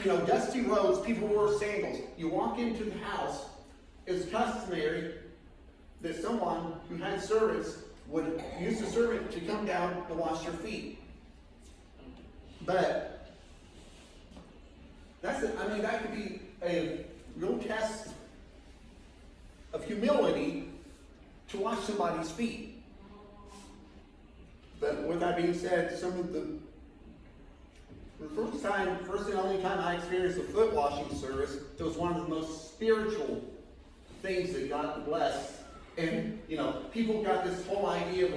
dusty roads, people wore sandals. You walk into the house, it's customary that someone who had servants would use the servant to come down and wash your feet. But that could be a real test of humility to wash somebody's feet. But with that being said, the first and only time I experienced a foot washing service, it was one of the most spiritual things that God blessed. And, people got this whole idea of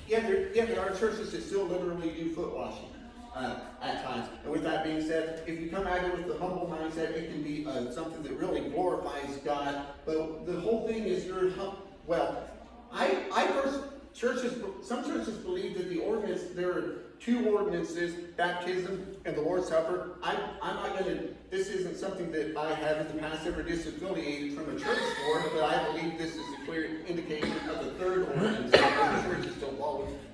there are churches that still literally do foot washing at times. And with that being said, if you come at it with the humble mindset, it can be something that really glorifies God. But the whole thing is some churches believe that the ordinance, there are two ordinances, baptism and the Lord's Supper. This isn't something that I have in the past ever disaffiliated from a church for, but I believe this is a clear indication of the third ordinance. Most churches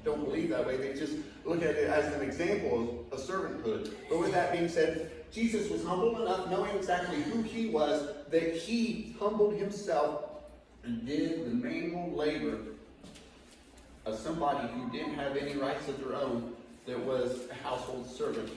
don't believe that way. They just look at it as an example of servanthood. But with that being said, Jesus was humble enough, knowing exactly who he was, that he humbled himself and did the manual labor of somebody who didn't have any rights of their own, that was a household servant.